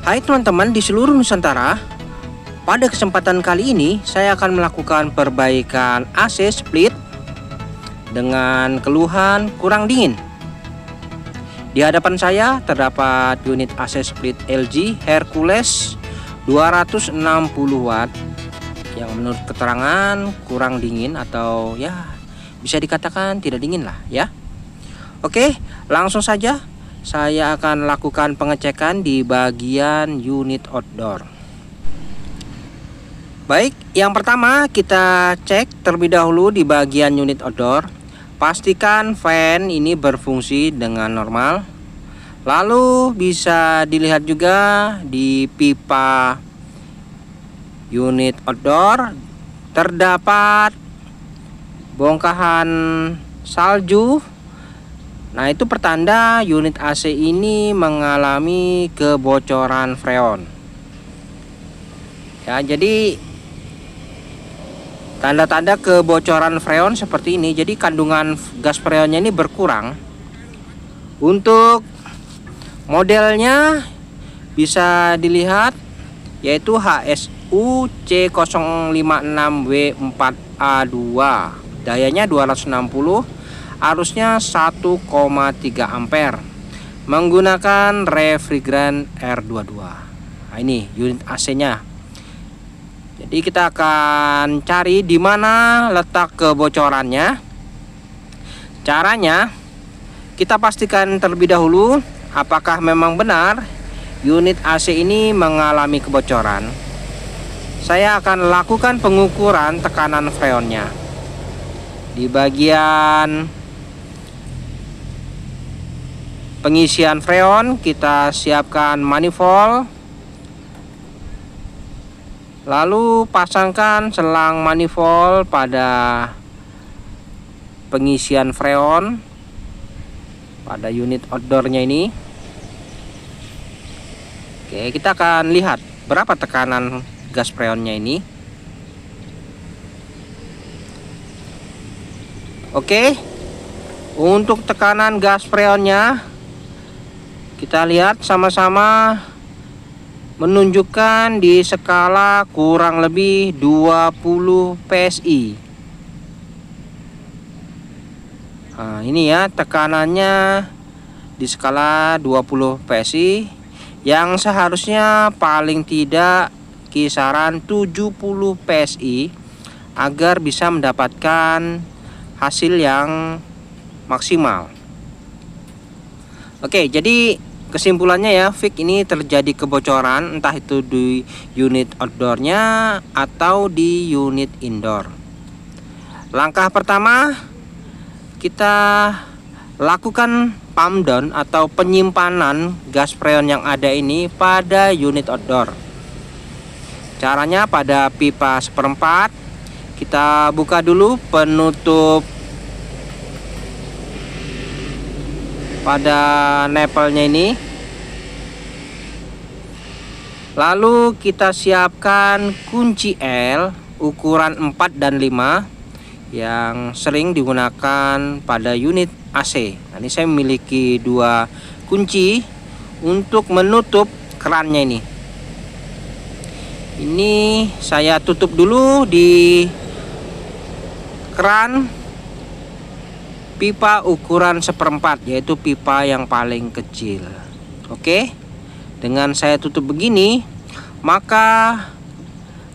Hai teman-teman di seluruh Nusantara. Pada kesempatan kali ini saya akan melakukan perbaikan AC split dengan keluhan kurang dingin. Di hadapan saya terdapat unit AC split LG Hercules 260 watt yang menurut keterangan kurang dingin, atau ya bisa dikatakan tidak dingin lah ya. Oke, langsung saja saya akan lakukan pengecekan di bagian unit outdoor. Baik, yang pertama kita cek terlebih dahulu di bagian unit outdoor. Pastikan fan ini berfungsi dengan normal. Lalu bisa dilihat juga di pipa unit outdoor terdapat bongkahan salju. Nah, itu pertanda unit AC ini mengalami kebocoran freon. Ya, jadi tanda-tanda kebocoran freon seperti ini. Jadi kandungan gas freonnya ini berkurang. Untuk modelnya bisa dilihat yaitu HSU C056W4A2. Dayanya 260, arusnya 1,3 ampere, menggunakan refrigeran R22. Nah, ini unit AC-nya. Jadi kita akan cari di mana letak kebocorannya. Caranya, kita pastikan terlebih dahulu apakah memang benar unit AC ini mengalami kebocoran. Saya akan lakukan pengukuran tekanan freonnya. Di bagian pengisian freon kita siapkan manifold, lalu pasangkan selang manifold pada pengisian freon pada unit outdoornya ini. Oke, kita akan lihat berapa tekanan gas freonnya ini. Oke, untuk tekanan gas freonnya kita lihat sama-sama menunjukkan di skala kurang lebih 20 PSI. Nah, ini ya tekanannya di skala 20 PSI, yang seharusnya paling tidak kisaran 70 PSI agar bisa mendapatkan hasil yang maksimal. Oke, jadi kesimpulannya ya, fix ini terjadi kebocoran entah itu di unit outdoornya atau di unit indoor. Langkah pertama, kita lakukan pump down atau penyimpanan gas freon yang ada ini pada unit outdoor. Caranya pada pipa 1/4 kita buka dulu penutup pada nepelnya ini, lalu kita siapkan kunci L ukuran 4 dan 5 yang sering digunakan pada unit AC. Nah, ini saya memiliki 2 kunci untuk menutup kerannya ini. Ini saya tutup dulu di keran pipa ukuran 1/4, yaitu pipa yang paling kecil. Oke, dengan saya tutup begini, maka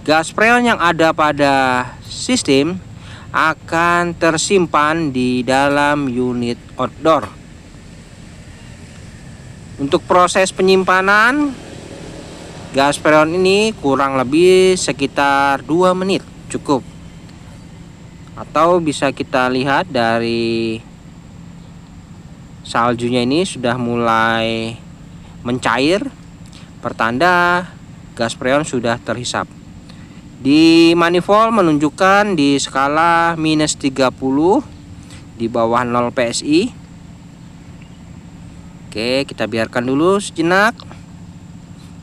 gas freon yang ada pada sistem akan tersimpan di dalam unit outdoor. Untuk proses penyimpanan gas freon ini kurang lebih sekitar 2 menit cukup. Atau bisa kita lihat dari saljunya ini sudah mulai mencair, pertanda gas freon sudah terhisap. Di manifold menunjukkan di skala -30, di bawah 0 PSI. Oke, kita biarkan dulu sejenak.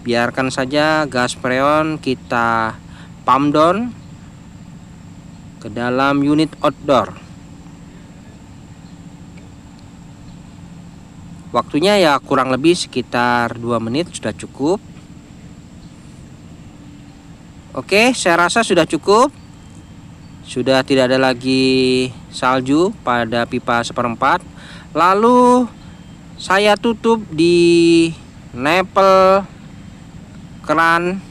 Biarkan saja gas freon kita pump down ke dalam unit outdoor. Waktunya ya kurang lebih sekitar 2 menit sudah cukup. Oke, saya rasa sudah cukup. Sudah tidak ada lagi salju pada pipa 1/4. Lalu saya tutup di nempel keran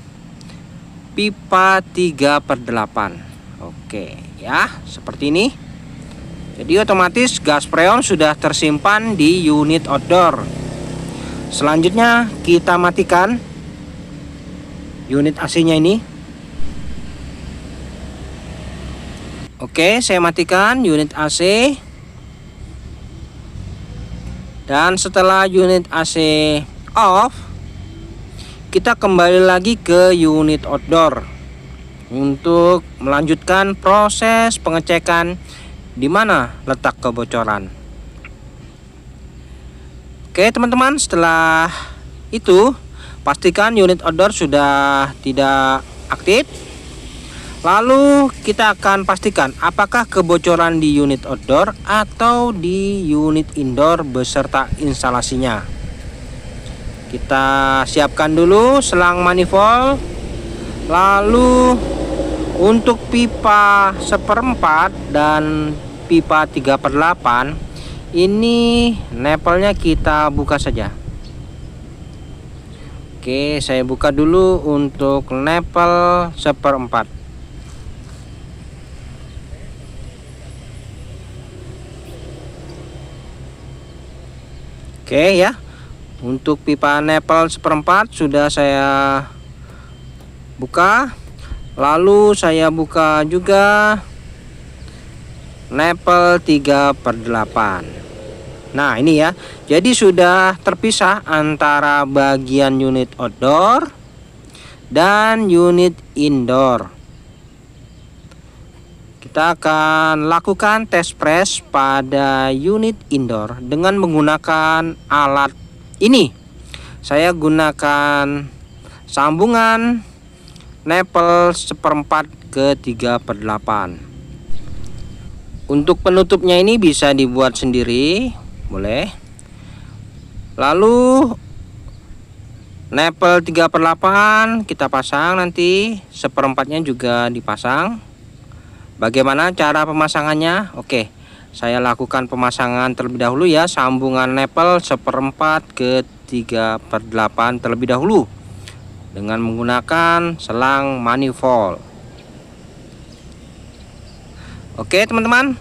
pipa 3/8. Oke ya, seperti ini. Jadi otomatis gas freon sudah tersimpan di unit outdoor. Selanjutnya kita matikan unit AC-nya ini. Oke, saya matikan unit AC. Dan setelah unit AC off, kita kembali lagi ke unit outdoor untuk melanjutkan proses pengecekan di mana letak kebocoran. Oke teman-teman, setelah itu pastikan unit outdoor sudah tidak aktif. Lalu kita akan pastikan apakah kebocoran di unit outdoor atau di unit indoor beserta instalasinya. Kita siapkan dulu selang manifold. Lalu untuk pipa 1/4 dan pipa 3/8 ini nempelnya kita buka saja. Oke, saya buka dulu untuk nempel 1/4. Oke ya, untuk pipa nempel 1/4 sudah saya buka. Lalu saya buka juga nempel 3/8. Nah ini ya, jadi sudah terpisah antara bagian unit outdoor dan unit indoor. Kita akan lakukan test press pada unit indoor dengan menggunakan alat ini. Saya gunakan sambungan nempel 1/4 ke 3/8. Untuk penutupnya ini bisa dibuat sendiri, boleh. Lalu nempel 3/8 kita pasang, nanti 1/4-nya juga dipasang. Bagaimana cara pemasangannya? Oke, saya lakukan pemasangan terlebih dahulu ya, sambungan nempel 1/4 ke 3/8 terlebih dahulu dengan menggunakan selang manifold. Oke teman-teman,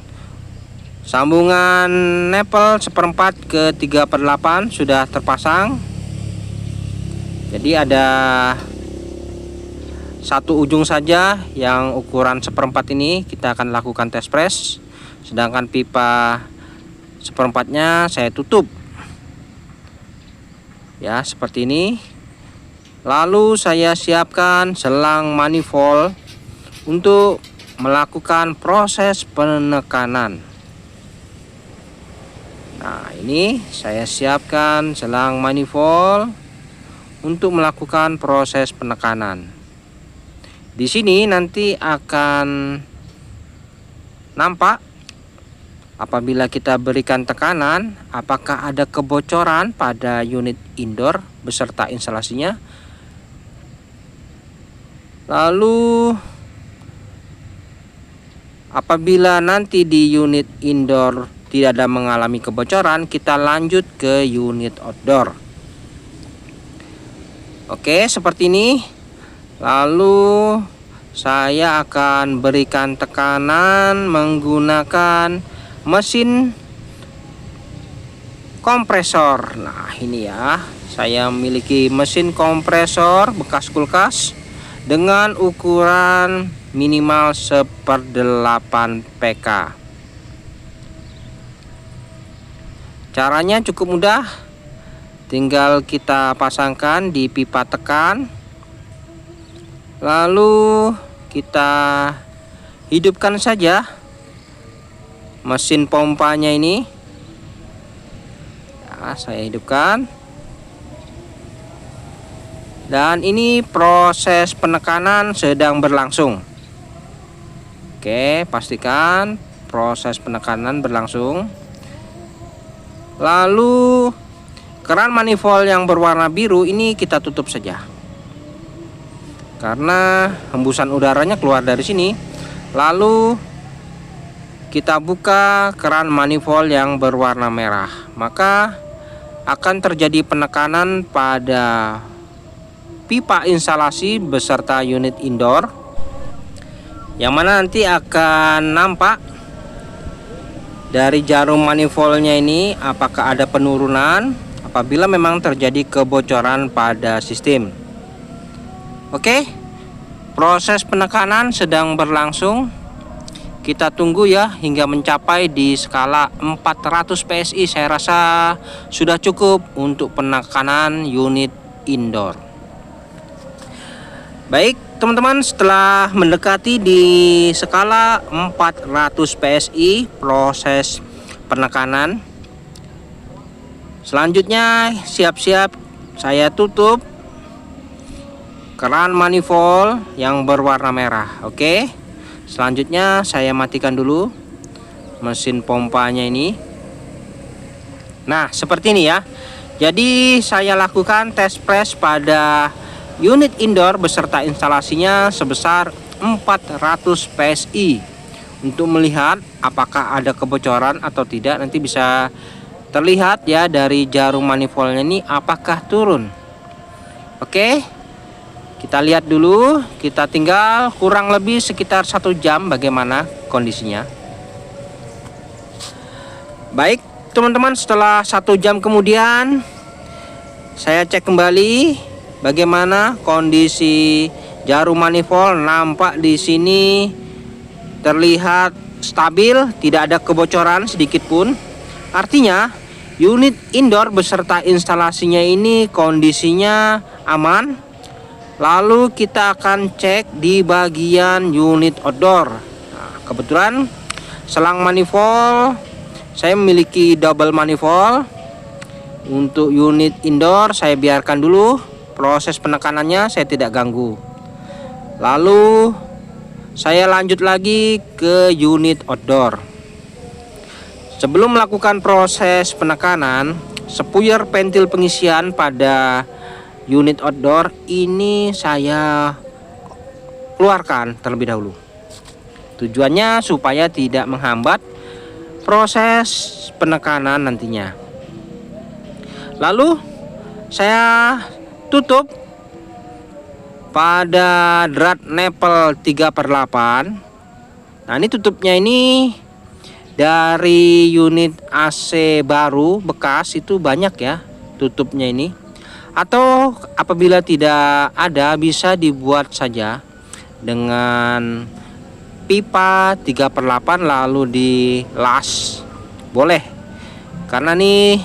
sambungan nempel 1/4 ke 3/8 sudah terpasang. Jadi ada satu ujung saja yang ukuran 1/4 ini kita akan lakukan test press, sedangkan pipa 1/4-nya saya tutup ya, seperti ini. Lalu saya siapkan selang manifold untuk melakukan proses penekanan. Nah ini saya siapkan selang manifold untuk melakukan proses penekanan. Di sini nanti akan nampak apabila kita berikan tekanan apakah ada kebocoran pada unit indoor beserta instalasinya. Lalu apabila nanti di unit indoor tidak ada mengalami kebocoran, kita lanjut ke unit outdoor. Oke, seperti ini. Lalu saya akan berikan tekanan menggunakan mesin kompresor. Nah, ini ya. Saya memiliki mesin kompresor bekas kulkas dengan ukuran minimal 1/8 PK. Caranya cukup mudah, tinggal kita pasangkan di pipa tekan, lalu kita hidupkan saja mesin pompanya ini ya, saya hidupkan. Dan ini proses penekanan sedang berlangsung. Oke, pastikan proses penekanan berlangsung. Lalu keran manifold yang berwarna biru ini kita tutup saja. karena hembusan udaranya keluar dari sini. Lalu kita buka keran manifold yang berwarna merah, maka akan terjadi penekanan pada pipa instalasi beserta unit indoor, yang mana nanti akan nampak dari jarum manifoldnya ini apakah ada penurunan apabila memang terjadi kebocoran pada sistem. Oke, proses penekanan sedang berlangsung. Kita tunggu ya hingga mencapai di skala 400 PSI. Saya rasa sudah cukup untuk penekanan unit indoor. Baik teman-teman, setelah mendekati di skala 400 PSI proses penekanan, selanjutnya siap-siap saya tutup keran manifold yang berwarna merah. Oke, selanjutnya saya matikan dulu mesin pompanya ini. Nah, seperti ini ya. Jadi saya lakukan tes press pada unit indoor beserta instalasinya sebesar 400 PSI untuk melihat apakah ada kebocoran atau tidak. Nanti bisa terlihat ya dari jarum manifoldnya ini apakah turun. Oke, kita lihat dulu. Kita tinggal kurang lebih sekitar 1 jam bagaimana kondisinya. Baik teman-teman, setelah 1 jam kemudian saya cek kembali bagaimana kondisi jarum manifold. Nampak di sini terlihat stabil, tidak ada kebocoran sedikit pun. Artinya unit indoor beserta instalasinya ini kondisinya aman. Lalu kita akan cek di bagian unit outdoor. Nah, kebetulan selang manifold saya memiliki double manifold. Untuk unit indoor saya biarkan dulu proses penekanannya, saya tidak ganggu. Lalu saya lanjut lagi ke unit outdoor. Sebelum melakukan proses penekanan, spuyer pentil pengisian pada unit outdoor ini saya keluarkan terlebih dahulu. Tujuannya supaya tidak menghambat proses penekanan nantinya. Lalu saya tutup pada drat nepel 3/8. Nah, ini tutupnya ini dari unit AC baru bekas itu banyak ya tutupnya ini. Atau apabila tidak ada bisa dibuat saja dengan pipa 3/8 lalu dilas. Boleh. Karena ini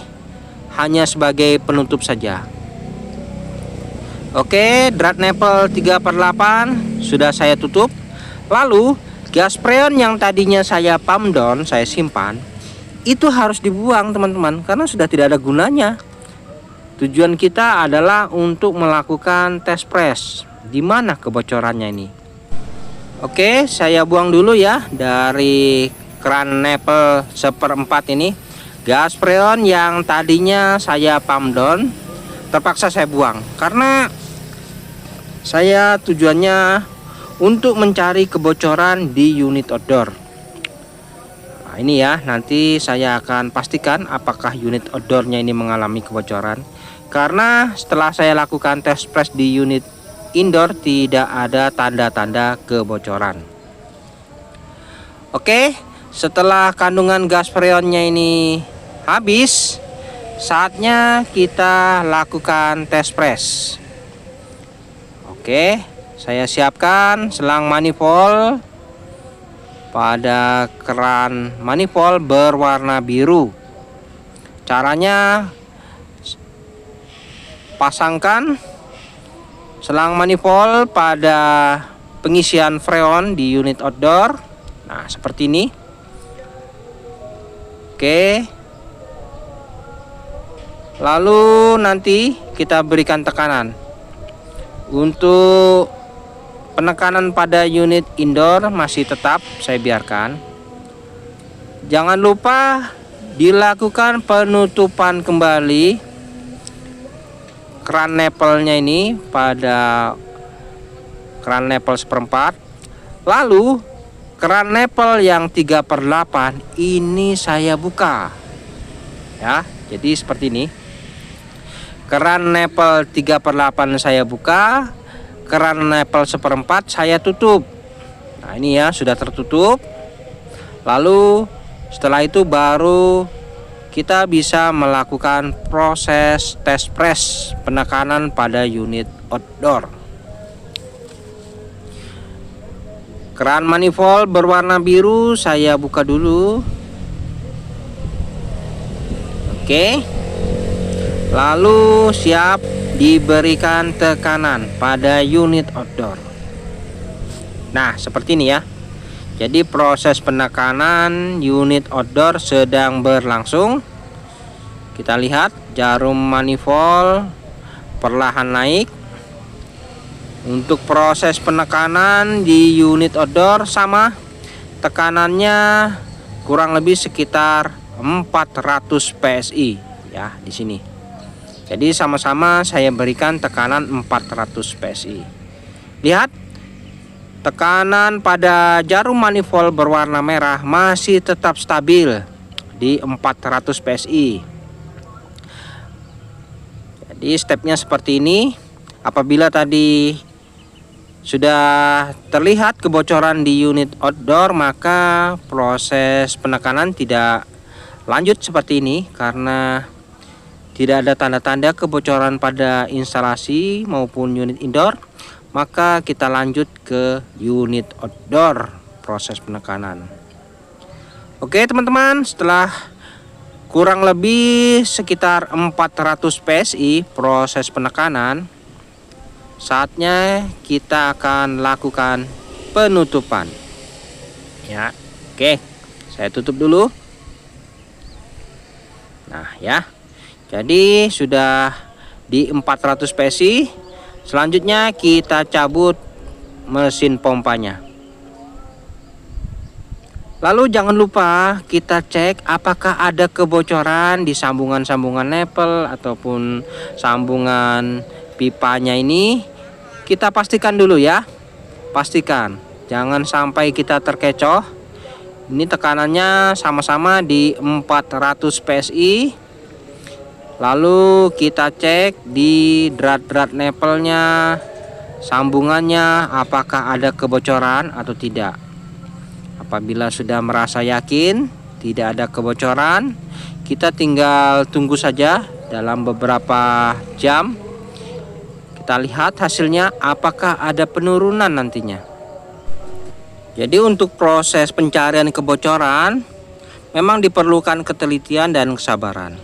hanya sebagai penutup saja. Oke, drat nepel 3/8 sudah saya tutup. Lalu gas freon yang tadinya saya pump down, saya simpan, itu harus dibuang teman-teman, karena sudah tidak ada gunanya. Tujuan kita adalah untuk melakukan tes press di mana kebocorannya ini. Oke, saya buang dulu ya dari keran nepel 1/4 ini. Gas freon yang tadinya saya pump down terpaksa saya buang karena saya tujuannya untuk mencari kebocoran di unit outdoor. Nah, ini ya, nanti saya akan pastikan apakah unit outdoornya ini mengalami kebocoran. Karena setelah saya lakukan tes press di unit indoor tidak ada tanda-tanda kebocoran. Oke, setelah kandungan gas freonnya ini habis, saatnya kita lakukan tes press. Oke, saya siapkan selang manifold pada keran manifold berwarna biru. Caranya, pasangkan selang manifold pada pengisian freon di unit outdoor. Nah, seperti ini. Oke. Lalu nanti kita berikan tekanan. Untuk penekanan pada unit indoor masih tetap saya biarkan. Jangan lupa dilakukan penutupan kembali keran nepelnya ini pada keran nepel 1/4. Lalu keran nepel yang 3/8 ini saya buka ya. Jadi seperti ini. Keran nepel 3/8 saya buka, keran nepel 1/4 saya tutup. Nah ini ya, sudah tertutup. Lalu setelah itu baru kita bisa melakukan proses tes press penekanan pada unit outdoor. Keran manifold berwarna biru saya buka dulu. Oke. Lalu siap diberikan tekanan pada unit outdoor. Nah, seperti ini ya. Jadi proses penekanan unit outdoor sedang berlangsung. Kita lihat jarum manifold perlahan naik. Untuk proses penekanan di unit outdoor sama, tekanannya kurang lebih sekitar 400 PSI ya di sini. Jadi sama-sama saya berikan tekanan 400 PSI. Lihat, tekanan pada jarum manifold berwarna merah masih tetap stabil di 400 PSI. Jadi stepnya seperti ini. Apabila tadi sudah terlihat kebocoran di unit outdoor, maka proses penekanan tidak lanjut seperti ini karena tidak ada tanda-tanda kebocoran pada instalasi maupun unit indoor. Maka kita lanjut ke unit outdoor proses penekanan. Oke teman-teman, setelah kurang lebih sekitar 400 PSI proses penekanan, saatnya kita akan lakukan penutupan ya. Oke, saya tutup dulu. Nah ya, jadi sudah di 400 PSI. Selanjutnya kita cabut mesin pompanya. Lalu jangan lupa kita cek apakah ada kebocoran di sambungan-sambungan nepel ataupun sambungan pipanya ini. Kita pastikan dulu ya. Pastikan, jangan sampai kita terkecoh. Ini tekanannya sama-sama di 400 PSI. Lalu kita cek di drat-drat nepelnya, sambungannya apakah ada kebocoran atau tidak. Apabila sudah merasa yakin tidak ada kebocoran, kita tinggal tunggu saja dalam beberapa jam. Kita lihat hasilnya apakah ada penurunan nantinya. Jadi untuk proses pencarian kebocoran memang diperlukan ketelitian dan kesabaran.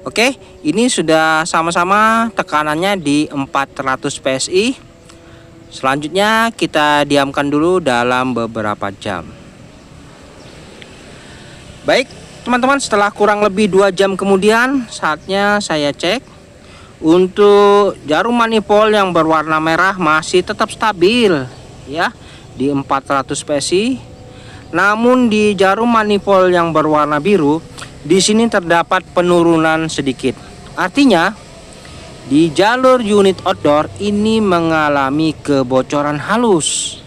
Oke, ini sudah sama-sama tekanannya di 400 PSI. Selanjutnya kita diamkan dulu dalam beberapa jam. Baik teman-teman, setelah kurang lebih 2 jam kemudian saatnya saya cek. Untuk jarum manifold yang berwarna merah masih tetap stabil ya di 400 PSI. Namun di jarum manifold yang berwarna biru di sini terdapat penurunan sedikit. Artinya di jalur unit outdoor ini mengalami kebocoran halus.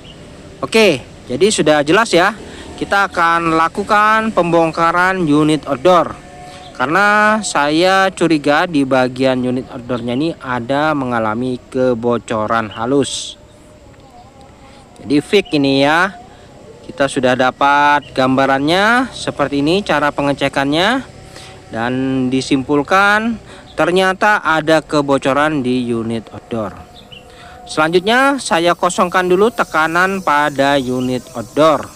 Oke, jadi sudah jelas ya. Kita akan lakukan pembongkaran unit outdoor. Karena saya curiga di bagian unit outdoornya ini ada mengalami kebocoran halus. Jadi fix ini ya. Kita sudah dapat gambarannya seperti ini cara pengecekannya. Dan disimpulkan ternyata ada kebocoran di unit outdoor. Selanjutnya saya kosongkan dulu tekanan pada unit outdoor.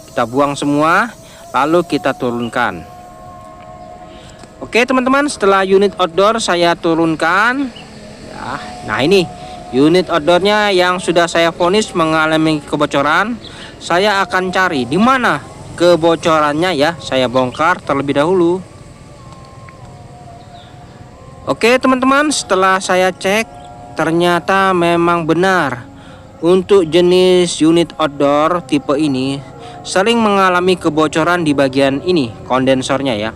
Kita buang semua lalu kita turunkan. Oke teman-teman, setelah unit outdoor saya turunkan ya. Nah ini unit outdoornya yang sudah saya vonis mengalami kebocoran. Saya akan cari di mana kebocorannya ya. Saya bongkar terlebih dahulu. Oke teman-teman, setelah saya cek ternyata memang benar untuk jenis unit outdoor tipe ini sering mengalami kebocoran di bagian ini kondensornya ya.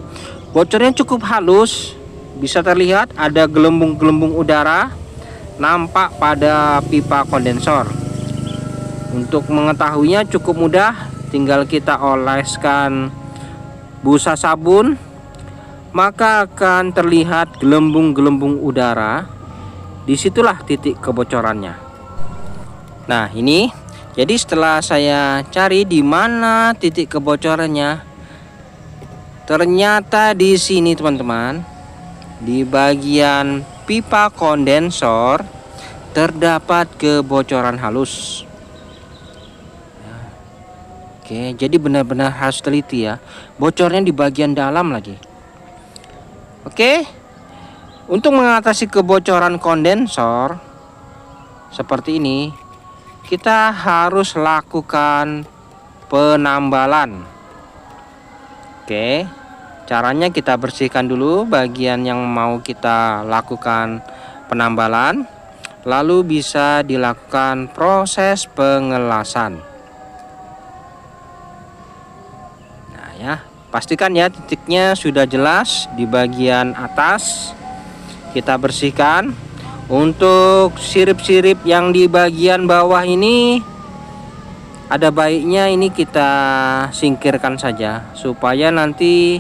Bocornya cukup halus, bisa terlihat ada gelembung-gelembung udara nampak pada pipa kondensor. Untuk mengetahuinya cukup mudah, tinggal kita oleskan busa sabun, maka akan terlihat gelembung-gelembung udara. Disitulah titik kebocorannya. Nah, ini jadi setelah saya cari di mana titik kebocorannya, ternyata di sini teman-teman, di bagian pipa kondensor terdapat kebocoran halus. Oke, jadi benar-benar harus teliti ya. Bocornya di bagian dalam lagi. Oke, untuk mengatasi kebocoran kondensor seperti ini, kita harus lakukan penambalan. Oke, caranya kita bersihkan dulu bagian yang mau kita lakukan penambalan, lalu bisa dilakukan proses pengelasan. Nah ya, pastikan ya titiknya sudah jelas di bagian atas. Kita bersihkan. Untuk sirip-sirip yang di bagian bawah ini, ada baiknya ini kita singkirkan saja, supaya nanti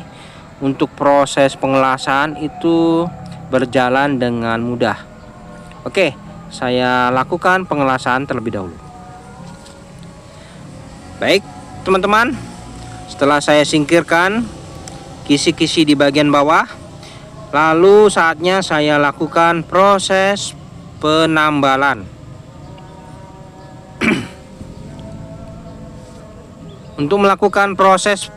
untuk proses pengelasan itu berjalan dengan mudah. Oke, saya lakukan pengelasan terlebih dahulu. Baik teman-teman, setelah saya singkirkan kisi-kisi di bagian bawah, lalu saatnya saya lakukan proses penambalan. Untuk melakukan proses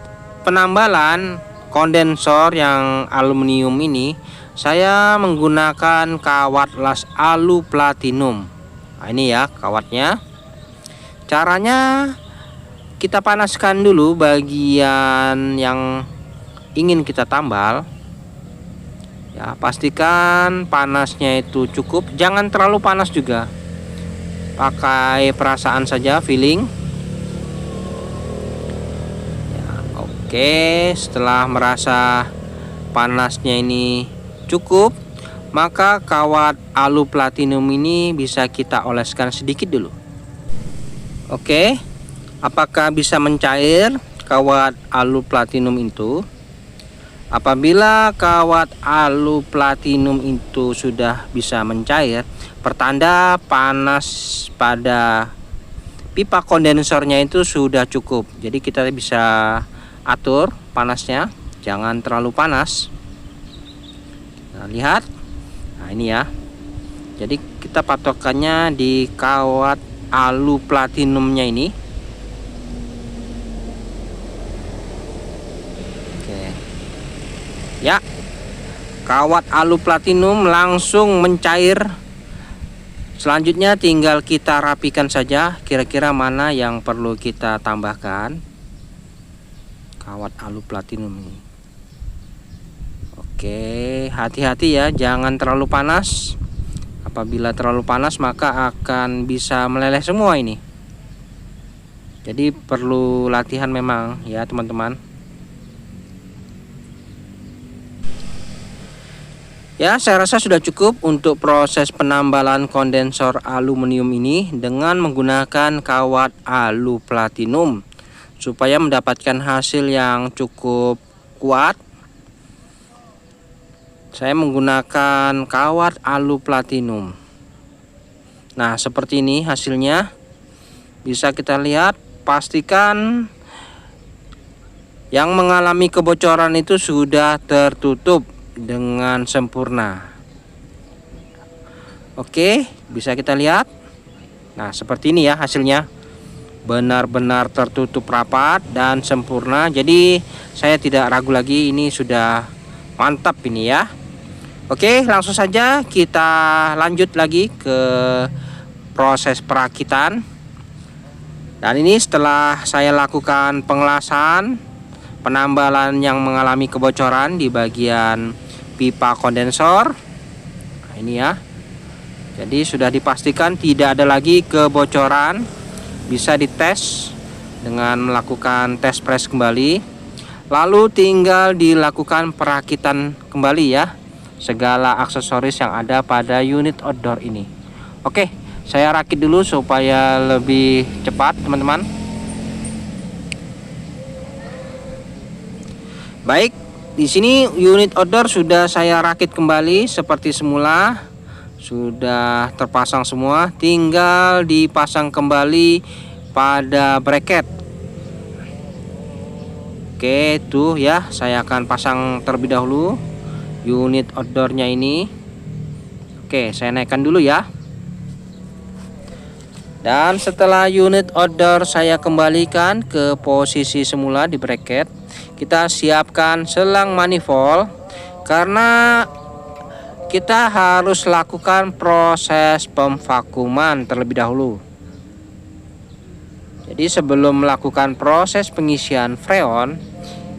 penambalan kondensor yang aluminium ini, saya menggunakan kawat las alu platinum. Nah, ini ya kawatnya. Caranya kita panaskan dulu bagian yang ingin kita tambal. Ya, pastikan panasnya itu cukup, jangan terlalu panas juga. Pakai perasaan saja, feeling. Ya, oke, setelah merasa panasnya ini cukup, maka kawat alu platinum ini bisa kita oleskan sedikit dulu. Oke, apakah bisa mencair kawat alu platinum itu? Apabila kawat alu platinum itu sudah bisa mencair, pertanda panas pada pipa kondensornya itu sudah cukup. Jadi kita bisa atur panasnya, jangan terlalu panas. Nah, lihat. Nah, ini ya. Jadi kita patokannya di kawat alu platinumnya ini. Ya, kawat alu platinum langsung mencair. Selanjutnya tinggal kita rapikan saja kira-kira mana yang perlu kita tambahkan kawat alu platinum ini. Oke, hati-hati ya, jangan terlalu panas. Apabila terlalu panas maka akan bisa meleleh semua ini. Jadi perlu latihan memang ya teman-teman. Ya, saya rasa sudah cukup untuk proses penambalan kondensor aluminium ini dengan menggunakan kawat alu platinum supaya mendapatkan hasil yang cukup kuat. Saya menggunakan kawat alu platinum. Nah, seperti ini hasilnya. Bisa kita lihat, pastikan yang mengalami kebocoran itu sudah tertutup dengan sempurna. Oke, bisa kita lihat. Nah, seperti ini ya hasilnya. Benar-benar tertutup rapat dan sempurna. Jadi saya tidak ragu lagi, ini sudah mantap ini ya. Oke, langsung saja kita lanjut lagi ke proses perakitan. Dan ini setelah saya lakukan pengelasan, penambalan yang mengalami kebocoran di bagian pipa kondensor. Nah, ini ya. Jadi sudah dipastikan tidak ada lagi kebocoran. Bisa dites dengan melakukan tes press kembali. Lalu tinggal dilakukan perakitan kembali ya segala aksesoris yang ada pada unit outdoor ini. Oke, saya rakit dulu supaya lebih cepat, teman-teman. Baik, di sini unit odor sudah saya rakit kembali seperti semula. Sudah terpasang semua, tinggal dipasang kembali pada bracket. Oke, tuh ya, saya akan pasang terlebih dahulu unit outdoornya ini. Oke, saya naikkan dulu ya. Dan setelah unit outdoor saya kembalikan ke posisi semula di bracket, kita siapkan selang manifold karena kita harus lakukan proses pemvakuman terlebih dahulu. Jadi sebelum melakukan proses pengisian freon,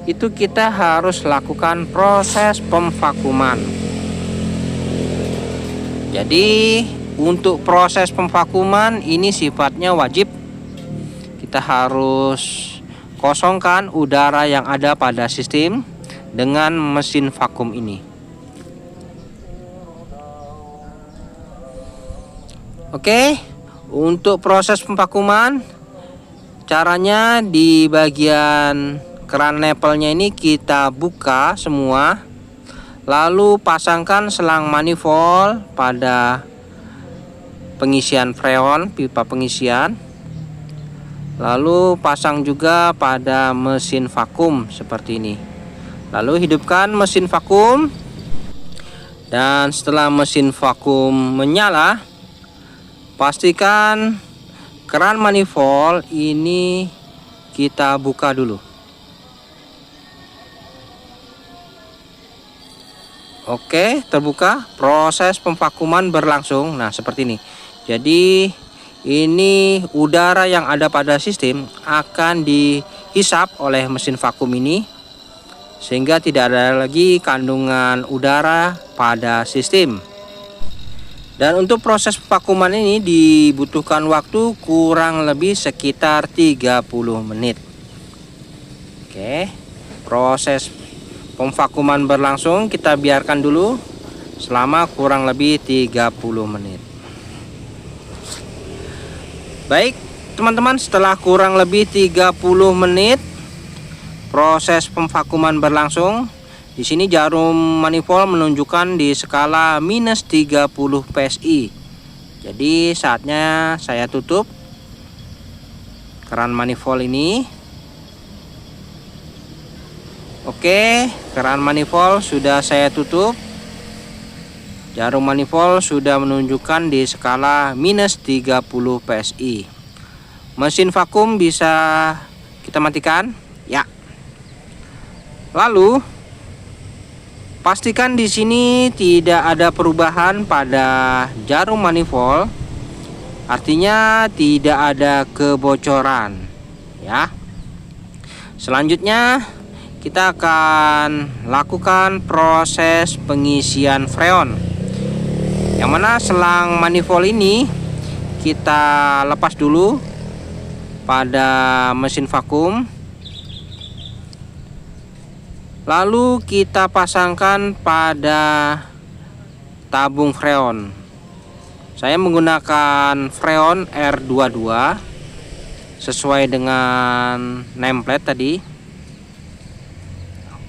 itu kita harus lakukan proses pemvakuman. Jadi untuk proses pemvakuman ini sifatnya wajib. Kita harus kosongkan udara yang ada pada sistem dengan mesin vakum ini. Oke, untuk proses pemvakuman, caranya di bagian keran nipple-nya ini kita buka semua, lalu pasangkan selang manifold pada pengisian freon, pipa pengisian, lalu pasang juga pada mesin vakum seperti ini. Lalu hidupkan mesin vakum, dan setelah mesin vakum menyala, pastikan keran manifold ini kita buka dulu. Oke, terbuka. Proses pemvakuman berlangsung. Nah, seperti ini. Jadi ini udara yang ada pada sistem akan dihisap oleh mesin vakum ini, sehingga tidak ada lagi kandungan udara pada sistem. Dan untuk proses vakuman ini dibutuhkan waktu kurang lebih sekitar 30 menit. Oke, proses pemvakuman berlangsung, kita biarkan dulu selama kurang lebih 30 menit. Baik, teman-teman, setelah kurang lebih 30 menit proses pemvakuman berlangsung. Di sini jarum manifold menunjukkan di skala minus 30 PSI. Jadi saatnya saya tutup keran manifold ini. Oke, keran manifold sudah saya tutup. Jarum manifold sudah menunjukkan di skala minus 30 PSI. Mesin vakum bisa kita matikan ya. Lalu pastikan di sini tidak ada perubahan pada jarum manifold, artinya tidak ada kebocoran ya. Selanjutnya kita akan lakukan proses pengisian freon, yang mana selang manifold ini kita lepas dulu pada mesin vakum. Lalu kita pasangkan pada tabung freon. Saya menggunakan freon R22 sesuai dengan nameplate tadi.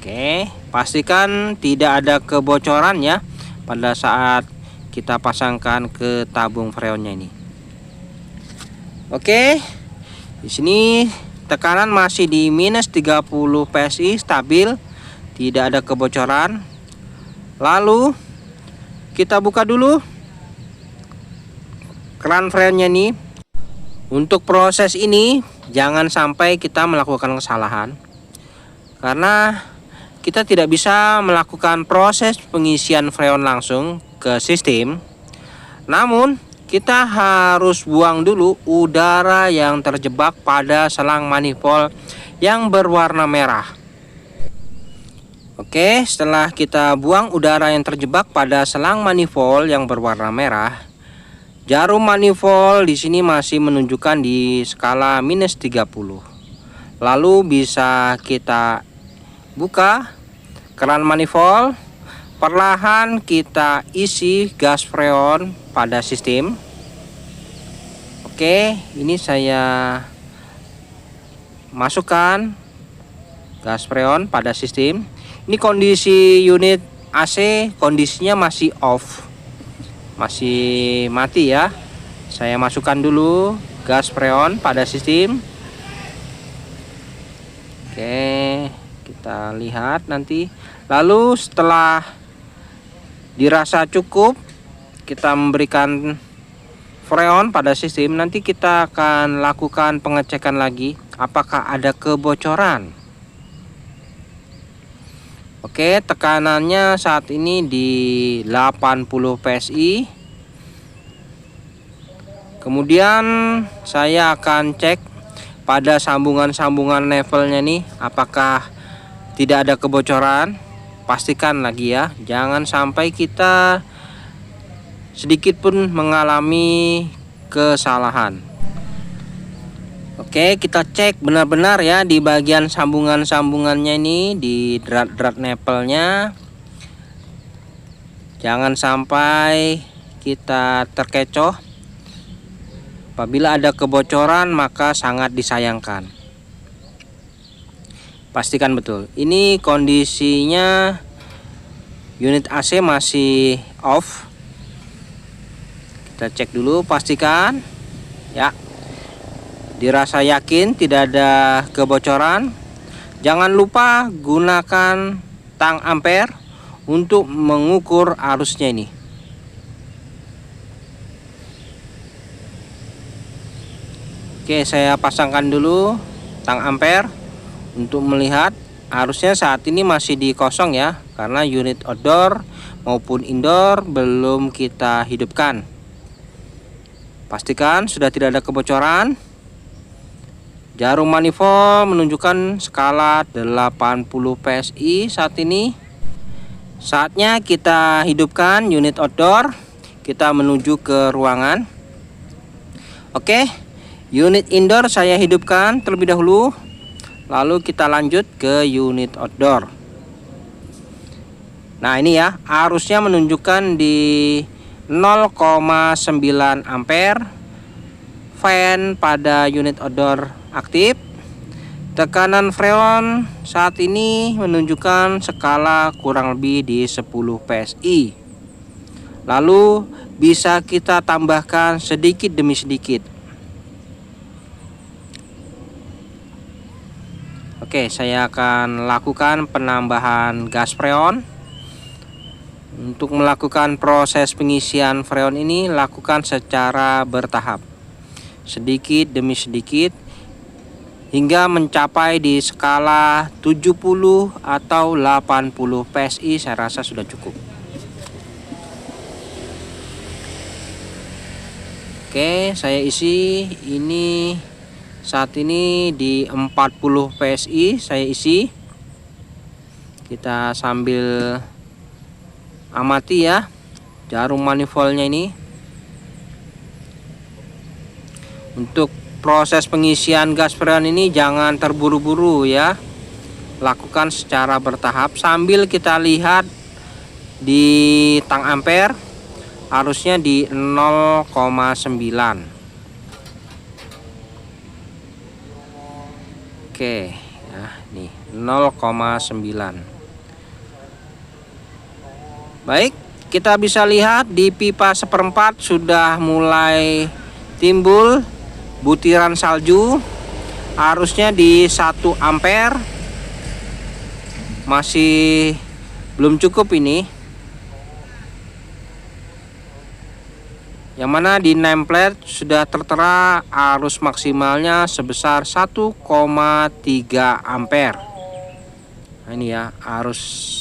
Oke, pastikan tidak ada kebocoran ya pada saat kita pasangkan ke tabung freonnya ini. Oke, di sini tekanan masih di minus 30 PSI stabil. Tidak ada kebocoran. Lalu kita buka dulu keran freonnya ini. Untuk proses ini jangan sampai kita melakukan kesalahan, karena kita tidak bisa melakukan proses pengisian freon langsung ke sistem. Namun kita harus buang dulu udara yang terjebak pada selang manifold yang berwarna merah. Oke, setelah kita buang udara yang terjebak pada selang manifold yang berwarna merah, jarum manifold di sini masih menunjukkan di skala minus 30. Lalu bisa kita buka keran manifold, perlahan kita isi gas freon pada sistem. Oke, ini saya masukkan gas freon pada sistem. Ini kondisi unit AC kondisinya masih off, masih mati ya. Saya masukkan dulu gas freon pada sistem. Oke, kita lihat nanti. Lalu setelah dirasa cukup, kita memberikan freon pada sistem. Nanti kita akan lakukan pengecekan lagi apakah ada kebocoran. Oke, tekanannya saat ini di 80 PSI. Kemudian saya akan cek pada sambungan-sambungan levelnya nih, apakah tidak ada kebocoran. Pastikan lagi ya, jangan sampai kita sedikit pun mengalami kesalahan. Oke, kita cek benar-benar ya di bagian sambungan-sambungannya ini, di drat-drat nepelnya. Jangan sampai kita terkecoh. Apabila ada kebocoran maka sangat disayangkan. Pastikan betul. Ini kondisinya unit AC masih off. Kita cek dulu, pastikan ya. Dirasa yakin tidak ada kebocoran. Jangan lupa gunakan tang ampere untuk mengukur arusnya ini. Oke, saya pasangkan dulu tang ampere untuk melihat arusnya. Saat ini masih di kosong ya, karena unit outdoor maupun indoor belum kita hidupkan. Pastikan sudah tidak ada kebocoran. Jarum manifold menunjukkan skala 80 PSI saat ini. Saatnya kita hidupkan unit outdoor. Kita menuju ke ruangan. Oke, unit indoor saya hidupkan terlebih dahulu. Lalu kita lanjut ke unit outdoor. Nah ini ya, arusnya menunjukkan di 0,9 ampere. Fan pada unit outdoor aktif. Tekanan freon saat ini menunjukkan skala kurang lebih di 10 PSI. Lalu bisa kita tambahkan sedikit demi sedikit. Oke, saya akan lakukan penambahan gas freon. Untuk melakukan proses pengisian freon ini, lakukan secara bertahap, sedikit demi sedikit, hingga mencapai di skala 70 atau 80 PSI. Saya rasa sudah cukup. Oke, saya isi ini saat ini di 40 PSI saya isi. Kita sambil amati ya jarum manifoldnya ini. Untuk proses pengisian gas freon ini jangan terburu-buru ya. Lakukan secara bertahap sambil kita lihat di tang ampere arusnya di 0,9. Oke, ya nih 0,9. Baik, kita bisa lihat di pipa seperempat sudah mulai timbul butiran salju. Arusnya di 1 ampere. Masih belum cukup ini. Yang mana di nameplate sudah tertera arus maksimalnya sebesar 1,3 ampere. Nah, ini ya, arus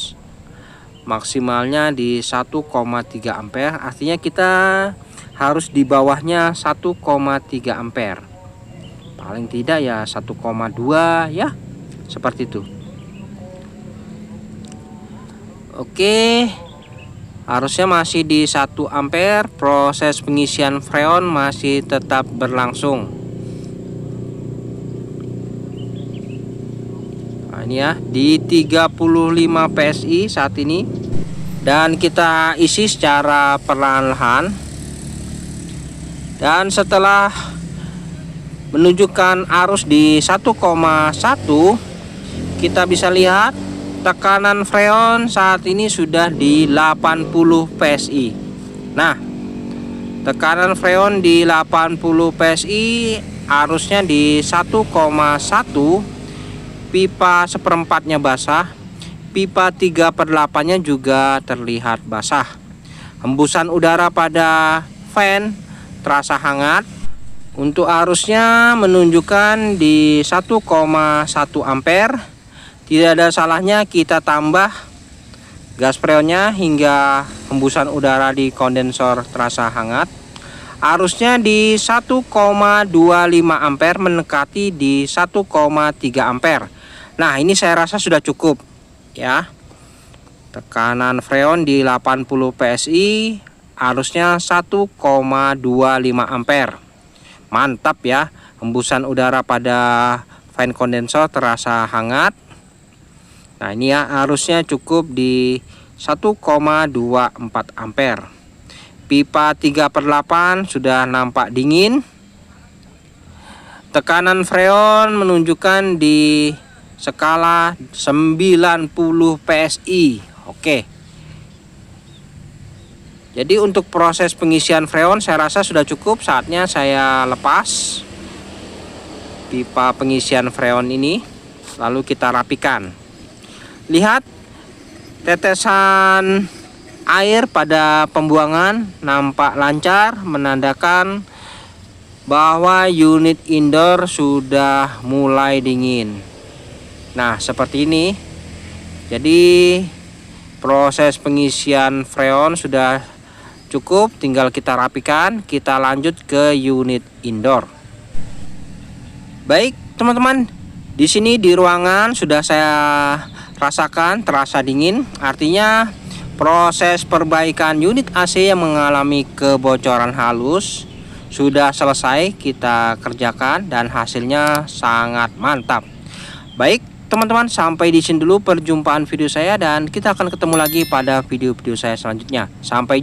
maksimalnya di 1,3 ampere. Artinya kita harus di bawahnya 1,3 ampere. Paling tidak ya 1,2 ya. Seperti itu. Oke. Harusnya masih di 1 ampere. Proses pengisian freon masih tetap berlangsung. Nah, ini ya di 35 PSI saat ini. Dan kita isi secara perlahan-lahan. Dan setelah menunjukkan arus di 1,1, kita bisa lihat tekanan freon saat ini sudah di 80 PSI. Nah, tekanan freon di 80 PSI, arusnya di 1,1, pipa seperempatnya basah, pipa 3/8-nya juga terlihat basah. Hembusan udara pada fan terasa hangat. Untuk arusnya menunjukkan di 1,1 ampere. Tidak ada salahnya kita tambah gas freonnya hingga hembusan udara di kondensor terasa hangat. Arusnya di 1,25 ampere mendekati di 1,3 ampere. Nah, ini saya rasa sudah cukup ya. Tekanan freon di 80 PSI, arusnya 1,25 ampere. Mantap ya. Hembusan udara pada fan kondensor terasa hangat. Nah, ini ya, arusnya cukup di 1,24 ampere. Pipa 3/8 sudah nampak dingin. Tekanan freon menunjukkan di skala 90 PSI. Oke. Jadi untuk proses pengisian freon saya rasa sudah cukup. Saatnya saya lepas pipa pengisian freon ini, lalu kita rapikan. Lihat tetesan air pada pembuangan nampak lancar, menandakan bahwa unit indoor sudah mulai dingin. Nah, seperti ini. Jadi proses pengisian freon sudah cukup, tinggal kita rapikan. Kita lanjut ke unit indoor. Baik teman-teman, di sini di ruangan sudah saya rasakan terasa dingin. Artinya proses perbaikan unit AC yang mengalami kebocoran halus sudah selesai kita kerjakan dan hasilnya sangat mantap. Baik teman-teman, sampai di sini dulu perjumpaan video saya dan kita akan ketemu lagi pada video-video saya selanjutnya. Sampai jumpa.